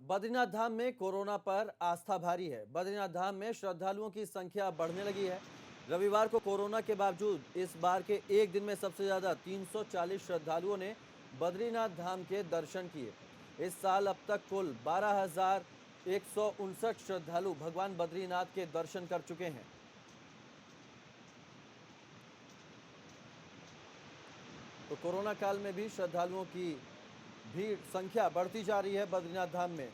बद्रीनाथ धाम में कोरोना पर आस्था भारी है। बद्रीनाथ धाम में श्रद्धालुओं की संख्या बढ़ने लगी है। रविवार को कोरोना के बावजूद इस बार के एक दिन में सबसे ज्यादा 340 श्रद्धालुओं ने बद्रीनाथ धाम के दर्शन किए। इस साल अब तक कुल 12,159 श्रद्धालु भगवान बद्रीनाथ के दर्शन कर चुके हैं। तो कोरोना काल में भी श्रद्धालुओं की भीड़ संख्या बढ़ती जा रही है बद्रीनाथ धाम में।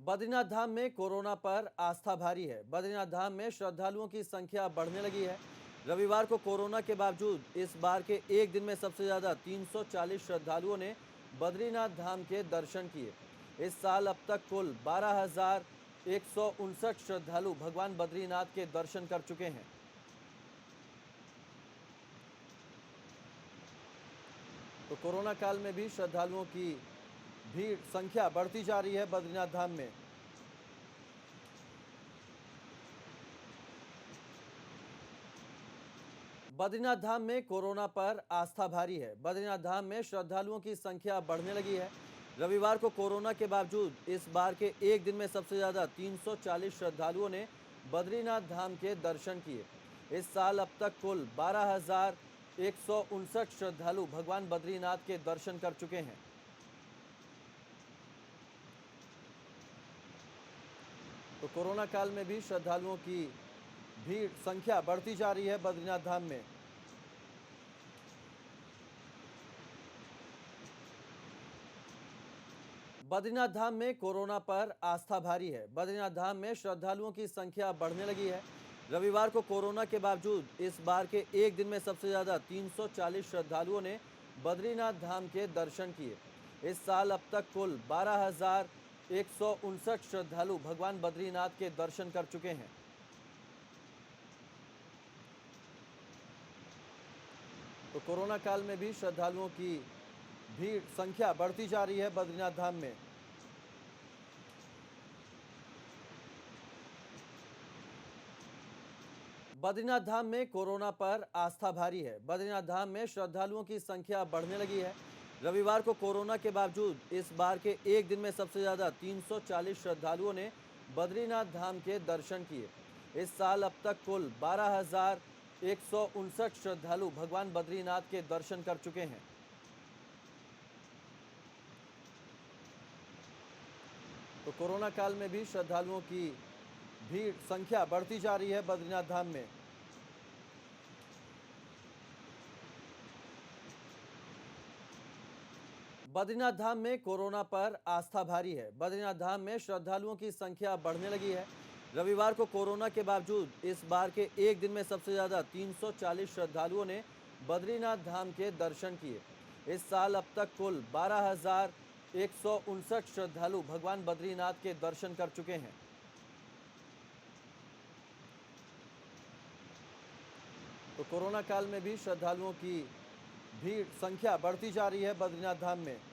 बद्रीनाथ धाम में कोरोना पर आस्था भारी है। बद्रीनाथ धाम में श्रद्धालुओं की संख्या बढ़ने लगी है। रविवार को कोरोना के बावजूद इस बार के एक दिन में सबसे ज्यादा 340 श्रद्धालुओं ने बद्रीनाथ धाम के दर्शन किए। इस साल अब तक कुल 12,159 श्रद्धालु भगवान बद्रीनाथ के दर्शन कर चुके हैं। तो कोरोना काल में भी श्रद्धालुओं की भीड़ संख्या बढ़ती जा रही है बद्रीनाथ धाम में। बद्रीनाथ धाम में कोरोना पर आस्था भारी है। बद्रीनाथ धाम में श्रद्धालुओं की संख्या बढ़ने लगी है। रविवार को कोरोना के बावजूद इस बार के एक दिन में सबसे ज्यादा 340 श्रद्धालुओं ने बद्रीनाथ धाम के दर्शन किए। इस साल अब तक कुल 12,159 श्रद्धालु भगवान बद्रीनाथ के दर्शन कर चुके हैं। तो कोरोना काल में भी श्रद्धालुओं की भीड़ संख्या बढ़ती जा रही है बद्रीनाथ धाम में। बद्रीनाथ धाम में कोरोना पर आस्था भारी है। बद्रीनाथ धाम में श्रद्धालुओं की संख्या बढ़ने लगी है। रविवार को कोरोना के बावजूद इस बार के एक दिन में सबसे ज्यादा 340 श्रद्धालुओं ने बद्रीनाथ धाम के दर्शन किए। इस साल अब तक कुल 12,159 श्रद्धालु भगवान बद्रीनाथ के दर्शन कर चुके हैं। तो कोरोना काल में भी श्रद्धालुओं की भीड़ संख्या बढ़ती जा रही है बद्रीनाथ धाम में। बद्रीनाथ धाम में कोरोना पर आस्था भारी है। बद्रीनाथ धाम में श्रद्धालुओं की संख्या बढ़ने लगी है। रविवार को कोरोना के बावजूद इस बार के एक दिन में सबसे ज्यादा 340 श्रद्धालुओं ने बद्रीनाथ धाम के दर्शन किए। इस साल अब तक कुल 12,159 श्रद्धालु भगवान बद्रीनाथ के दर्शन कर चुके हैं। तो कोरोना काल में भी श्रद्धालुओं की भीड़ संख्या बढ़ती जा रही है बद्रीनाथ धाम में। बद्रीनाथ धाम में कोरोना पर आस्था भारी है। बद्रीनाथ धाम में श्रद्धालुओं की संख्या बढ़ने लगी है। रविवार को कोरोना के बावजूद इस बार के एक दिन में सबसे ज्यादा 340 श्रद्धालुओं ने बद्रीनाथ धाम के दर्शन किए। इस साल अब तक कुल 12,159 श्रद्धालु भगवान बद्रीनाथ के दर्शन कर चुके हैं। तो कोरोना काल में भी श्रद्धालुओं की भीड़ संख्या बढ़ती जा रही है बद्रीनाथ धाम में। बद्रीनाथ धाम में कोरोना पर आस्था भारी है। बद्रीनाथ धाम में श्रद्धालुओं की संख्या बढ़ने लगी है। रविवार को कोरोना के बावजूद इस बार के एक दिन में सबसे ज्यादा 340 श्रद्धालुओं ने बद्रीनाथ धाम के दर्शन किए। इस साल अब तक कुल 12,159 श्रद्धालु भगवान बद्रीनाथ के दर्शन कर चुके हैं। तो कोरोना काल में भी श्रद्धालुओं की भीड़ संख्या बढ़ती जा रही है बद्रीनाथ धाम में।